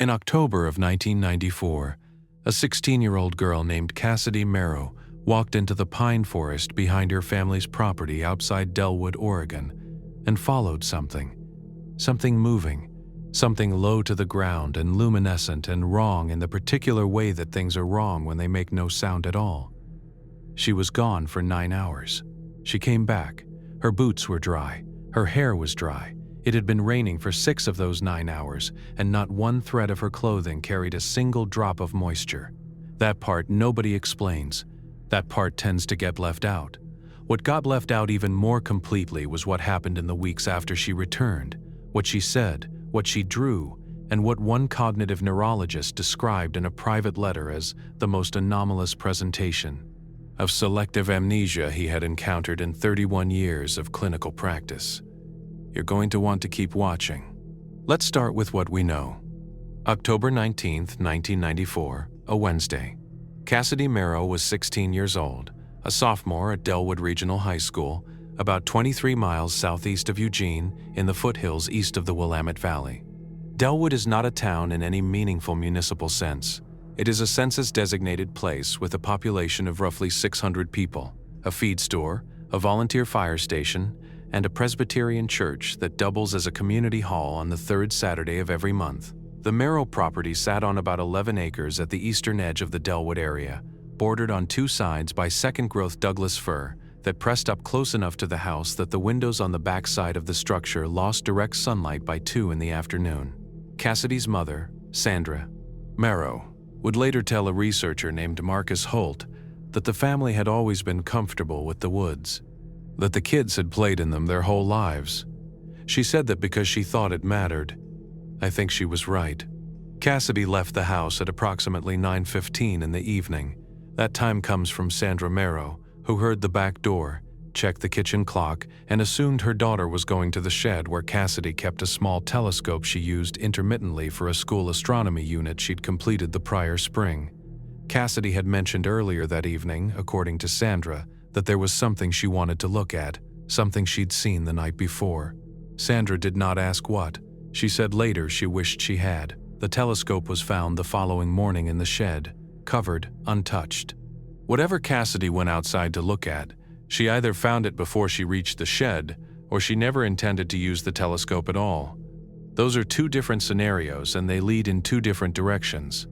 In October of 1994, a 16-year-old girl named Cassidy Merow walked into the pine forest behind her family's property outside Dellwood, Oregon, and followed something. Something moving, something low to the ground and luminescent and wrong in the particular way that things are wrong when they make no sound at all. She was gone for 9 hours. She came back. Her boots were dry. Her hair was dry. It had been raining for 6 of those 9 hours, and not one thread of her clothing carried a single drop of moisture. That part nobody explains. That part tends to get left out. What got left out even more completely was what happened in the weeks after she returned, what she said, what she drew, and what one cognitive neurologist described in a private letter as the most anomalous presentation of selective amnesia he had encountered in 31 years of clinical practice. You're going to want to keep watching. Let's start with what we know. October 19, 1994, a Wednesday. Cassidy Merow was 16 years old, a sophomore at Dellwood Regional High School, about 23 miles southeast of Eugene in the foothills east of the Willamette Valley. Dellwood is not a town in any meaningful municipal sense. It is a census-designated place with a population of roughly 600 people, a feed store, a volunteer fire station, and a Presbyterian church that doubles as a community hall on the third Saturday of every month. The Merow property sat on about 11 acres at the eastern edge of the Dellwood area, bordered on 2 sides by second-growth Douglas fir that pressed up close enough to the house that the windows on the back side of the structure lost direct sunlight by 2 in the afternoon. Cassidy's mother, Sandra Merow, would later tell a researcher named Marcus Holt that the family had always been comfortable with the woods, that the kids had played in them their whole lives. She said that because she thought it mattered. I think she was right. Cassidy left the house at approximately 9:15 in the evening. That time comes from Sandra Merow, who heard the back door, checked the kitchen clock, and assumed her daughter was going to the shed where Cassidy kept a small telescope she used intermittently for a school astronomy unit she'd completed the prior spring. Cassidy had mentioned earlier that evening, according to Sandra, that there was something she wanted to look at, something she'd seen the night before. Sandra did not ask what. She said later she wished she had. The telescope was found the following morning in the shed, covered, untouched. Whatever Cassidy went outside to look at, she either found it before she reached the shed, or she never intended to use the telescope at all. Those are 2 different scenarios, and they lead in 2 different directions.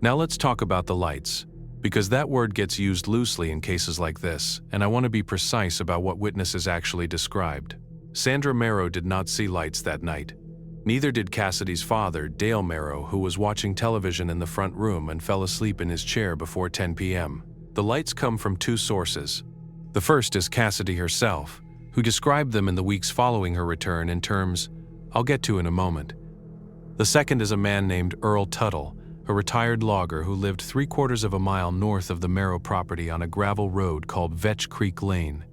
Now let's talk about the lights, because that word gets used loosely in cases like this, and I want to be precise about what witnesses actually described. Sandra Merow did not see lights that night. Neither did Cassidy's father, Dale Merow, who was watching television in the front room and fell asleep in his chair before 10 p.m. The lights come from 2 sources. The first is Cassidy herself, who described them in the weeks following her return in terms I'll get to in a moment. The second is a man named Earl Tuttle, a retired logger who lived 3/4 of a mile north of the Merow property on a gravel road called Vetch Creek Lane.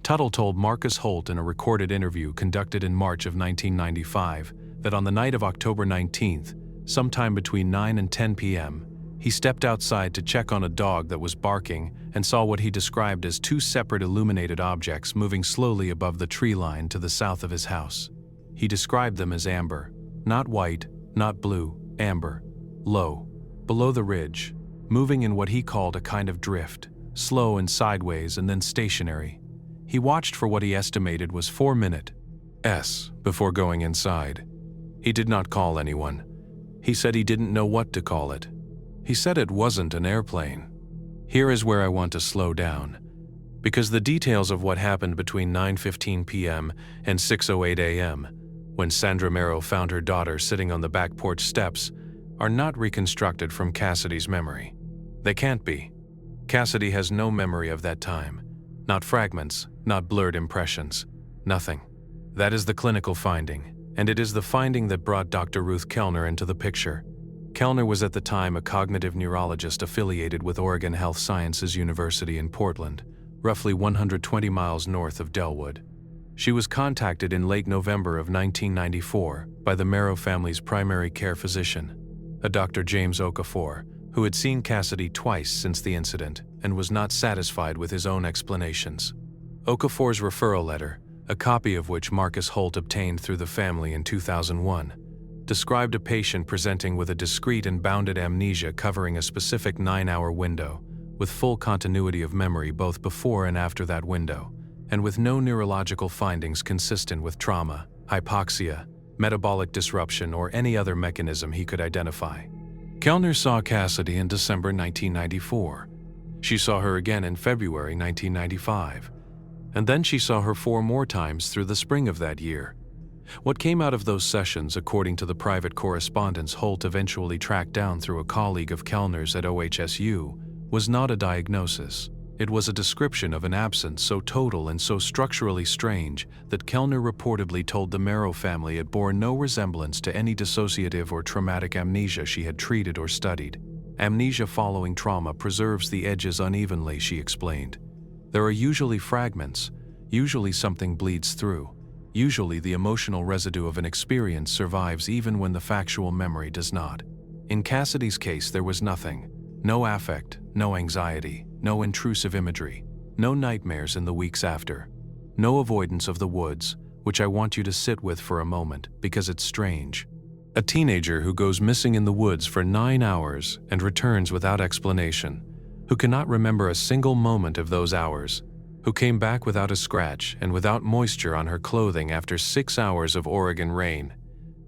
Tuttle told Marcus Holt in a recorded interview conducted in March of 1995 that on the night of October 19th, sometime between 9 and 10 p.m., he stepped outside to check on a dog that was barking and saw what he described as 2 separate illuminated objects moving slowly above the tree line to the south of his house. He described them as amber, not white, not blue, amber, low, below the ridge, moving in what he called a kind of drift, slow and sideways and then stationary. He watched for what he estimated was 4 minutes before going inside. He did not call anyone. He said he didn't know what to call it. He said it wasn't an airplane. Here is where I want to slow down, because the details of what happened between 9:15 p.m. and 6:08 a.m., when Sandra Merow found her daughter sitting on the back porch steps, are not reconstructed from Cassidy's memory. They can't be. Cassidy has no memory of that time. Not fragments, not blurred impressions, nothing. That is the clinical finding, and it is the finding that brought Dr. Ruth Kellner into the picture. Kellner was at the time a cognitive neurologist affiliated with Oregon Health Sciences University in Portland, roughly 120 miles north of Dellwood. She was contacted in late November of 1994 by the Merow family's primary care physician, a Dr. James Okafor, who had seen Cassidy twice since the incident and was not satisfied with his own explanations. Okafor's referral letter, a copy of which Marcus Holt obtained through the family in 2001, described a patient presenting with a discrete and bounded amnesia covering a specific 9-hour window, with full continuity of memory both before and after that window, and with no neurological findings consistent with trauma, hypoxia, metabolic disruption, or any other mechanism he could identify. Kellner saw Cassidy in December 1994. She saw her again in February 1995. And then she saw her 4 more times through the spring of that year. What came out of those sessions, according to the private correspondence Holt eventually tracked down through a colleague of Kellner's at OHSU, was not a diagnosis. It was a description of an absence so total and so structurally strange that Kellner reportedly told the Merow family it bore no resemblance to any dissociative or traumatic amnesia she had treated or studied. Amnesia following trauma preserves the edges unevenly, she explained. There are usually fragments, usually something bleeds through. Usually the emotional residue of an experience survives even when the factual memory does not. In Cassidy's case, there was nothing. No affect, no anxiety, no intrusive imagery, no nightmares in the weeks after. No avoidance of the woods, which I want you to sit with for a moment because it's strange. A teenager who goes missing in the woods for 9 hours and returns without explanation, who cannot remember a single moment of those hours, who came back without a scratch and without moisture on her clothing after 6 hours of Oregon rain,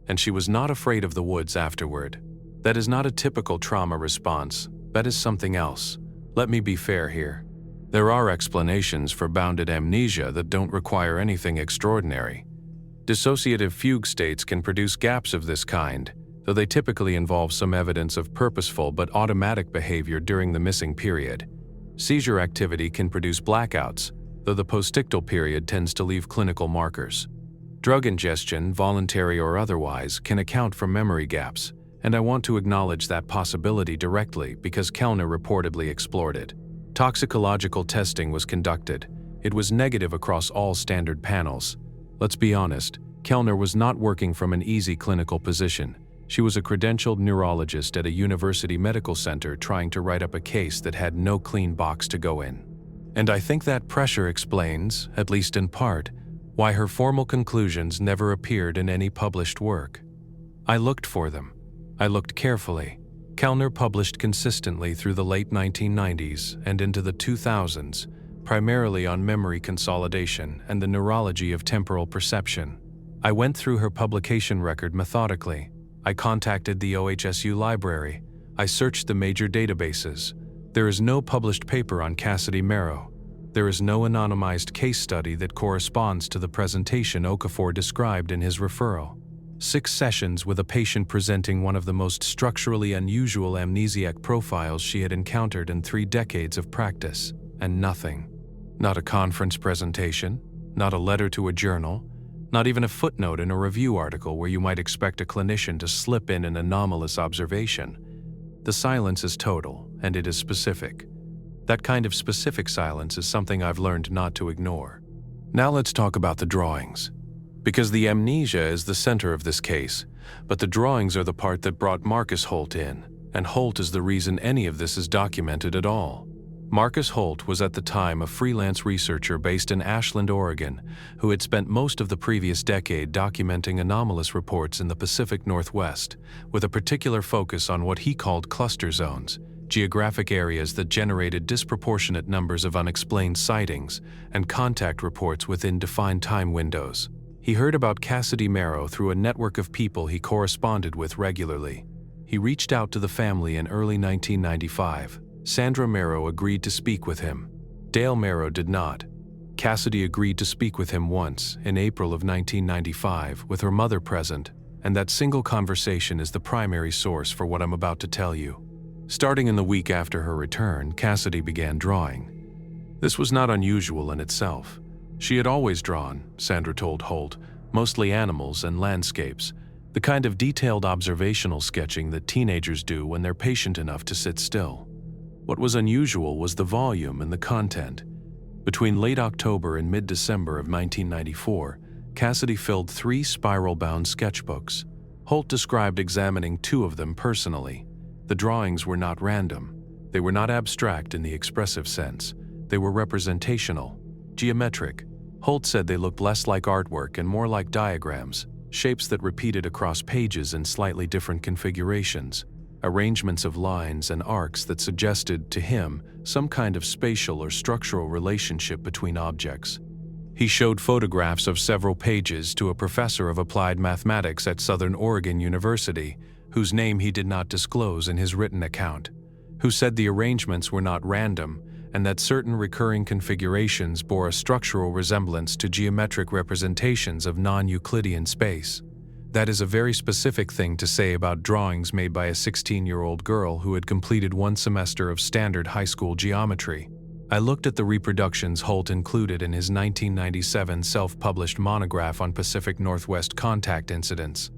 and she was not afraid of the woods afterward. That is not a typical trauma response. That is something else. Let me be fair here. There are explanations for bounded amnesia that don't require anything extraordinary. Dissociative fugue states can produce gaps of this kind, though they typically involve some evidence of purposeful but automatic behavior during the missing period. Seizure activity can produce blackouts, though the postictal period tends to leave clinical markers. Drug ingestion, voluntary or otherwise, can account for memory gaps, and I want to acknowledge that possibility directly because Kellner reportedly explored it. Toxicological testing was conducted. It was negative across all standard panels. Let's be honest, Kellner was not working from an easy clinical position. She was a credentialed neurologist at a university medical center trying to write up a case that had no clean box to go in. And I think that pressure explains, at least in part, why her formal conclusions never appeared in any published work. I looked for them. I looked carefully. Kellner published consistently through the late 1990s and into the 2000s, primarily on memory consolidation and the neurology of temporal perception. I went through her publication record methodically. I contacted the OHSU library. I searched the major databases. There is no published paper on Cassidy Merow. There is no anonymized case study that corresponds to the presentation Okafor described in his referral. 6 sessions with a patient presenting one of the most structurally unusual amnesiac profiles she had encountered in 3 decades of practice, and nothing. Not a conference presentation, not a letter to a journal, not even a footnote in a review article where you might expect a clinician to slip in an anomalous observation. The silence is total, and it is specific. That kind of specific silence is something I've learned not to ignore. Now let's talk about the drawings. Because the amnesia is the center of this case, but the drawings are the part that brought Marcus Holt in, and Holt is the reason any of this is documented at all. Marcus Holt was at the time a freelance researcher based in Ashland, Oregon, who had spent most of the previous decade documenting anomalous reports in the Pacific Northwest, with a particular focus on what he called cluster zones, geographic areas that generated disproportionate numbers of unexplained sightings and contact reports within defined time windows. He heard about Cassidy Merow through a network of people he corresponded with regularly. He reached out to the family in early 1995. Sandra Merow agreed to speak with him. Dale Merow did not. Cassidy agreed to speak with him once, in April of 1995, with her mother present, and that single conversation is the primary source for what I'm about to tell you. Starting in the week after her return, Cassidy began drawing. This was not unusual in itself. She had always drawn, Sandra told Holt, mostly animals and landscapes, the kind of detailed observational sketching that teenagers do when they're patient enough to sit still. What was unusual was the volume and the content. Between late October and mid-December of 1994, Cassidy filled 3 spiral-bound sketchbooks. Holt described examining 2 of them personally. The drawings were not random. They were not abstract in the expressive sense. They were representational, geometric. Holt said they looked less like artwork and more like diagrams. shapes that repeated across pages in slightly different configurations, arrangements of lines and arcs that suggested, to him, some kind of spatial or structural relationship between objects. He showed photographs of several pages to a professor of applied mathematics at Southern Oregon University, whose name he did not disclose in his written account, who said the arrangements were not random and that certain recurring configurations bore a structural resemblance to geometric representations of non-Euclidean space. That is a very specific thing to say about drawings made by a 16-year-old girl who had completed one semester of standard high school geometry. I looked at the reproductions Holt included in his 1997 self-published monograph on Pacific Northwest contact incidents.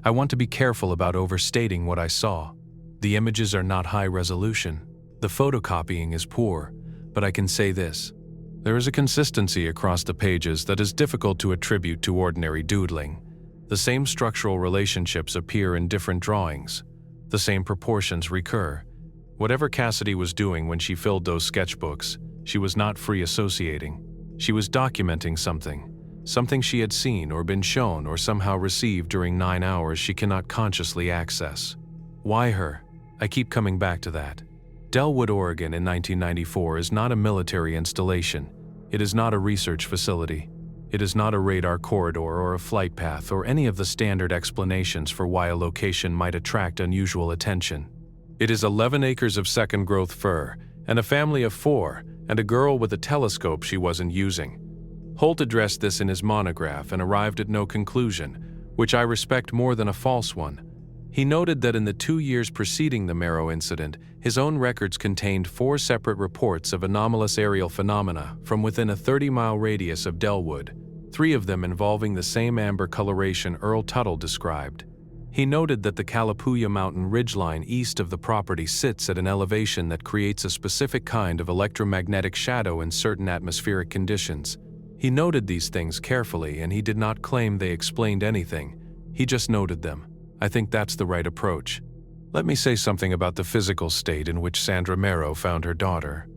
I want to be careful about overstating what I saw. The images are not high resolution. The photocopying is poor, but I can say this. There is a consistency across the pages that is difficult to attribute to ordinary doodling. The same structural relationships appear in different drawings. The same proportions recur. Whatever Cassidy was doing when she filled those sketchbooks, she was not free associating. She was documenting something she had seen or been shown or somehow received during 9 hours she cannot consciously access. Why her? I keep coming back to that. Dellwood, Oregon in 1994 is not a military installation. It is not a research facility. It is not a radar corridor or a flight path or any of the standard explanations for why a location might attract unusual attention. It is 11 acres of second-growth fir, and a family of 4, and a girl with a telescope she wasn't using. Holt addressed this in his monograph and arrived at no conclusion, which I respect more than a false one. He noted that in the 2 years preceding the Merow incident, his own records contained 4 separate reports of anomalous aerial phenomena from within a 30-mile radius of Dellwood, 3 of them involving the same amber coloration Earl Tuttle described. He noted that the Calapooya Mountain ridgeline east of the property sits at an elevation that creates a specific kind of electromagnetic shadow in certain atmospheric conditions. He noted these things carefully, and he did not claim they explained anything. He just noted them. I think that's the right approach. Let me say something about the physical state in which Sandra Merow found her daughter.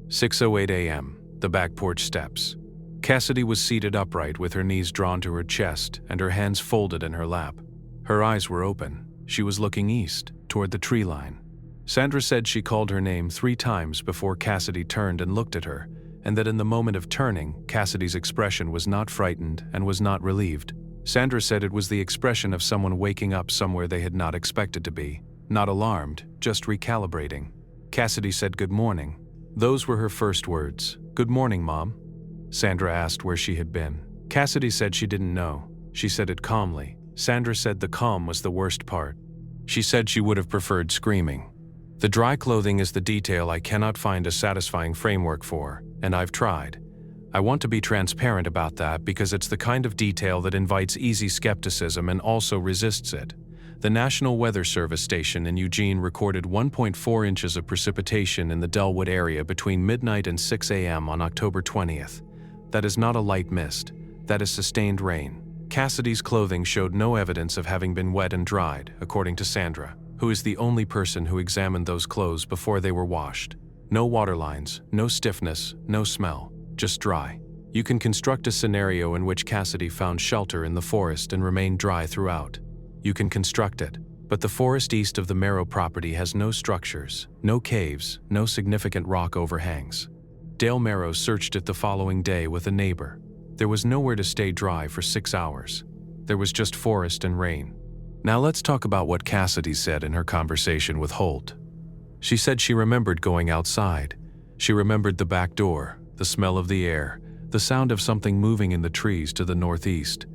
6:08 a.m., the back porch steps. Cassidy was seated upright with her knees drawn to her chest and her hands folded in her lap. Her eyes were open. She was looking east, toward the tree line. Sandra said she called her name 3 times before Cassidy turned and looked at her, and that in the moment of turning, Cassidy's expression was not frightened and was not relieved. Sandra said it was the expression of someone waking up somewhere they had not expected to be. Not alarmed, just recalibrating. Cassidy said good morning. Those were her first words. Good morning, Mom. Sandra asked where she had been. Cassidy said she didn't know. She said it calmly. Sandra said the calm was the worst part. She said she would have preferred screaming. The dry clothing is the detail I cannot find a satisfying framework for, and I've tried. I want to be transparent about that because it's the kind of detail that invites easy skepticism and also resists it. The National Weather Service station in Eugene recorded 1.4 inches of precipitation in the Dellwood area between midnight and 6 a.m. on October 20th. That is not a light mist. That is sustained rain. Cassidy's clothing showed no evidence of having been wet and dried, according to Sandra, who is the only person who examined those clothes before they were washed. No water lines, no stiffness, no smell, just dry. You can construct a scenario in which Cassidy found shelter in the forest and remained dry throughout. You can construct it, but the forest east of the Merow property has no structures, no caves, no significant rock overhangs. Dale Merow searched it the following day with a neighbor. There was nowhere to stay dry for 6 hours. There was just forest and rain. Now let's talk about what Cassidy said in her conversation with Holt. She said she remembered going outside. She remembered the back door, the smell of the air, the sound of something moving in the trees to the northeast.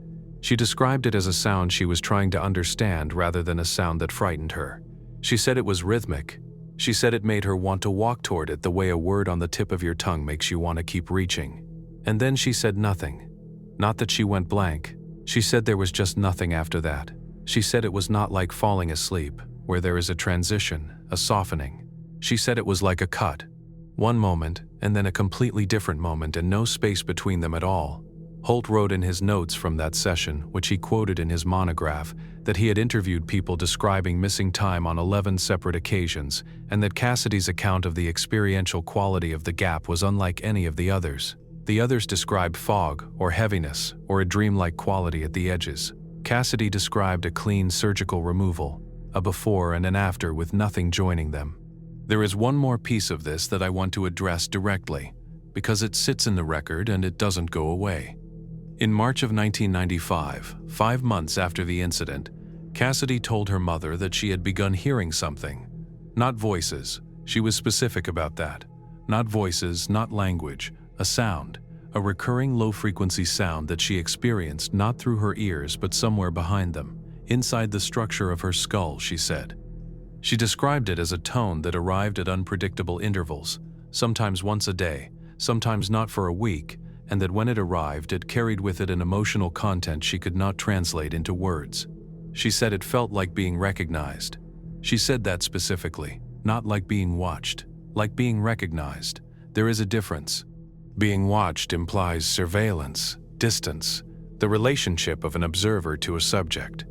She described it as a sound she was trying to understand rather than a sound that frightened her. She said it was rhythmic. She said it made her want to walk toward it the way a word on the tip of your tongue makes you want to keep reaching. And then she said nothing. Not that she went blank. She said there was just nothing after that. She said it was not like falling asleep, where there is a transition, a softening. She said it was like a cut. One moment, and then a completely different moment and no space between them at all. Holt wrote in his notes from that session, which he quoted in his monograph, that he had interviewed people describing missing time on 11 separate occasions, and that Cassidy's account of the experiential quality of the gap was unlike any of the others. The others described fog, or heaviness, or a dreamlike quality at the edges. Cassidy described a clean surgical removal, a before and an after with nothing joining them. There is one more piece of this that I want to address directly, because it sits in the record and it doesn't go away. In March of 1995, 5 months after the incident, Cassidy told her mother that she had begun hearing something. Not voices, she was specific about that. Not voices, not language, a sound, a recurring low-frequency sound that she experienced not through her ears but somewhere behind them, inside the structure of her skull, she said. She described it as a tone that arrived at unpredictable intervals, sometimes once a day, sometimes not for a week, and that when it arrived, it carried with it an emotional content she could not translate into words. She said it felt like being recognized. She said that specifically, not like being watched, like being recognized. There is a difference. Being watched implies surveillance, distance, the relationship of an observer to a subject.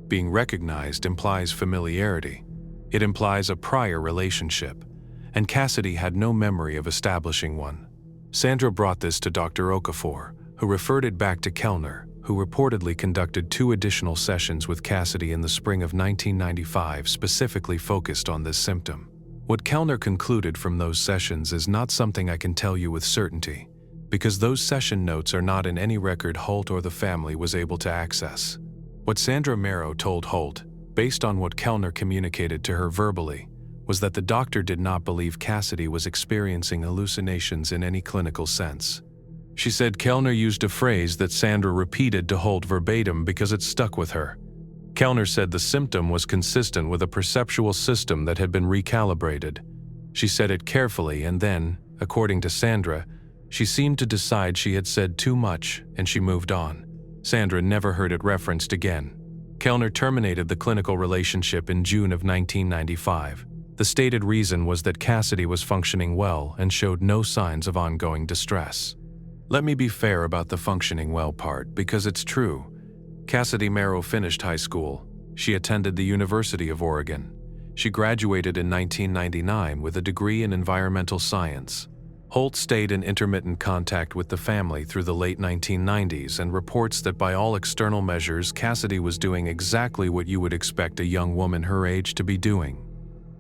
Being recognized implies familiarity. It implies a prior relationship, and Cassidy had no memory of establishing one. Sandra brought this to Dr. Okafor, who referred it back to Kellner, who reportedly conducted 2 additional sessions with Cassidy in the spring of 1995 specifically focused on this symptom. What Kellner concluded from those sessions is not something I can tell you with certainty, because those session notes are not in any record Holt or the family was able to access. What Sandra Merow told Holt, based on what Kellner communicated to her verbally, was that the doctor did not believe Cassidy was experiencing hallucinations in any clinical sense. She said Kellner used a phrase that Sandra repeated to Holt verbatim because it stuck with her. Kellner said the symptom was consistent with a perceptual system that had been recalibrated. She said it carefully and then, according to Sandra, she seemed to decide she had said too much and she moved on. Sandra never heard it referenced again. Kellner terminated the clinical relationship in June of 1995. The stated reason was that Cassidy was functioning well and showed no signs of ongoing distress. Let me be fair about the functioning well part because it's true. Cassidy Merow finished high school. She attended the University of Oregon. She graduated in 1999 with a degree in environmental science. Holt stayed in intermittent contact with the family through the late 1990s and reports that by all external measures, Cassidy was doing exactly what you would expect a young woman her age to be doing.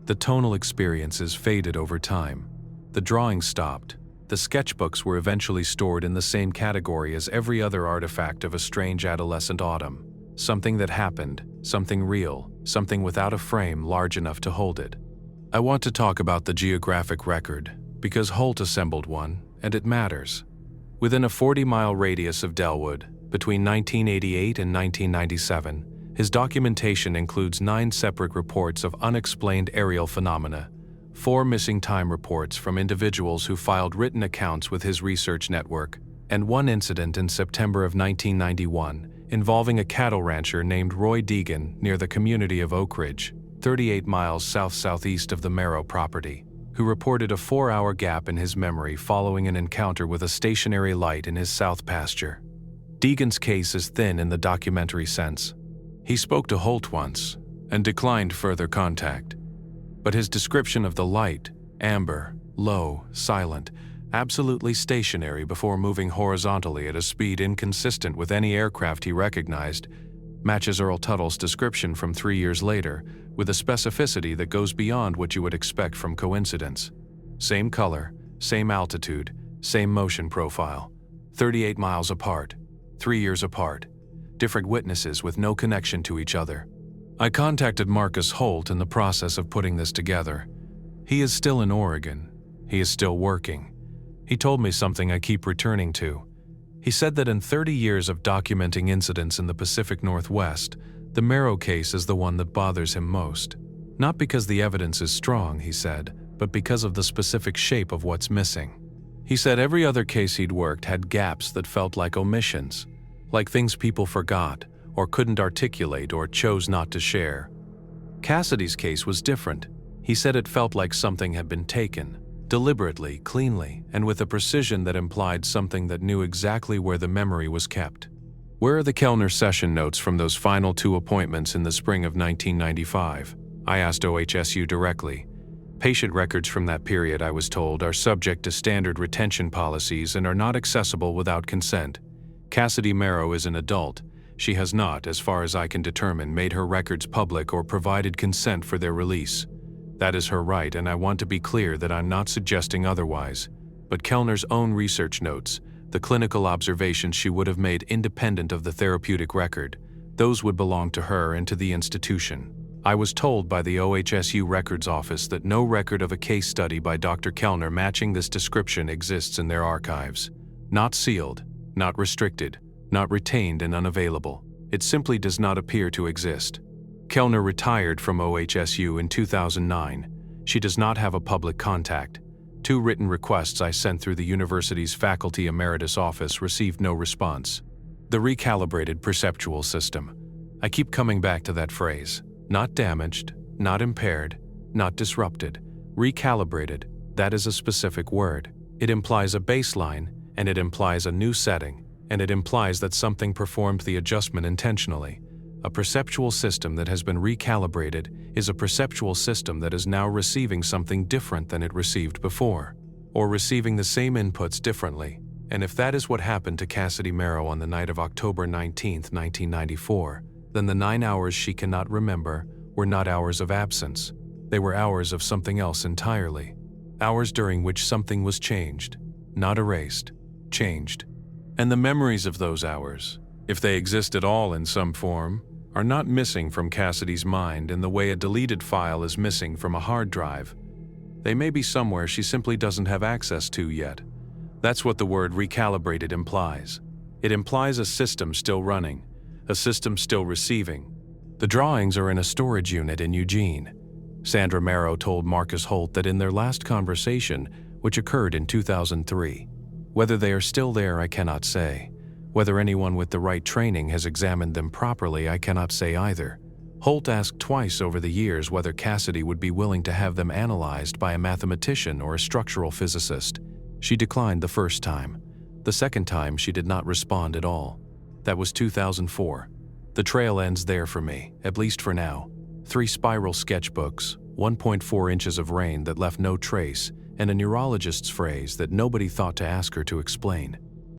The tonal experiences faded over time. The drawings stopped. The sketchbooks were eventually stored in the same category as every other artifact of a strange adolescent autumn. Something that happened, something real, something without a frame large enough to hold it. I want to talk about the geographic record, because Holt assembled one, and it matters. Within a 40-mile radius of Dellwood, between 1988 and 1997, his documentation includes 9 separate reports of unexplained aerial phenomena, 4 missing time reports from individuals who filed written accounts with his research network, and 1 incident in September of 1991 involving a cattle rancher named Roy Deegan near the community of Oak Ridge, 38 miles south-southeast of the Merow property, who reported a 4-hour gap in his memory following an encounter with a stationary light in his south pasture. Deegan's case is thin in the documentary sense. He spoke to Holt once and declined further contact. But his description of the light, amber, low, silent, absolutely stationary before moving horizontally at a speed inconsistent with any aircraft he recognized, matches Earl Tuttle's description from 3 years later with a specificity that goes beyond what you would expect from coincidence. Same color, same altitude, same motion profile. 38 miles apart, 3 years apart. Different witnesses with no connection to each other. I contacted Marcus Holt in the process of putting this together. He is still in Oregon. He is still working. He told me something I keep returning to. He said that in 30 years of documenting incidents in the Pacific Northwest, the Merow case is the one that bothers him most. Not because the evidence is strong, he said, but because of the specific shape of what's missing. He said every other case he'd worked had gaps that felt like omissions, like things people forgot, or couldn't articulate or chose not to share. Cassidy's case was different. He said it felt like something had been taken, deliberately, cleanly, and with a precision that implied something that knew exactly where the memory was kept. Where are the Kellner session notes from those final 2 appointments in the spring of 1995? I asked OHSU directly. Patient records from that period, I was told, are subject to standard retention policies and are not accessible without consent. Cassidy Merow is an adult, She has not, as far as I can determine, made her records public or provided consent for their release. That is her right, and I want to be clear that I'm not suggesting otherwise. But Kellner's own research notes, the clinical observations she would have made independent of the therapeutic record, those would belong to her and to the institution. I was told by the OHSU Records Office that no record of a case study by Dr. Kellner matching this description exists in their archives. Not sealed, not restricted, not retained and unavailable. It simply does not appear to exist. Kellner retired from OHSU in 2009. She does not have a public contact. 2 written requests I sent through the university's Faculty Emeritus Office received no response. The recalibrated perceptual system. I keep coming back to that phrase. Not damaged, not impaired, not disrupted. Recalibrated, that is a specific word. It implies a baseline, and it implies a new setting, and it implies that something performed the adjustment intentionally. A perceptual system that has been recalibrated is a perceptual system that is now receiving something different than it received before, or receiving the same inputs differently. And if that is what happened to Cassidy Merow on the night of October 19, 1994, then the 9 hours she cannot remember were not hours of absence. They were hours of something else entirely. Hours during which something was changed, not erased, changed. And the memories of those hours, if they exist at all in some form, are not missing from Cassidy's mind in the way a deleted file is missing from a hard drive. They may be somewhere she simply doesn't have access to yet. That's what the word recalibrated implies. It implies a system still running, a system still receiving. The drawings are in a storage unit in Eugene. Sandra Merow told Marcus Holt that in their last conversation, which occurred in 2003. Whether they are still there, I cannot say. Whether anyone with the right training has examined them properly, I cannot say either. Holt asked twice over the years whether Cassidy would be willing to have them analyzed by a mathematician or a structural physicist. She declined the first time. The second time, she did not respond at all. That was 2004. The trail ends there for me, at least for now. 3 spiral sketchbooks, 1.4 inches of rain that left no trace, and a neurologist's phrase that nobody thought to ask her to explain.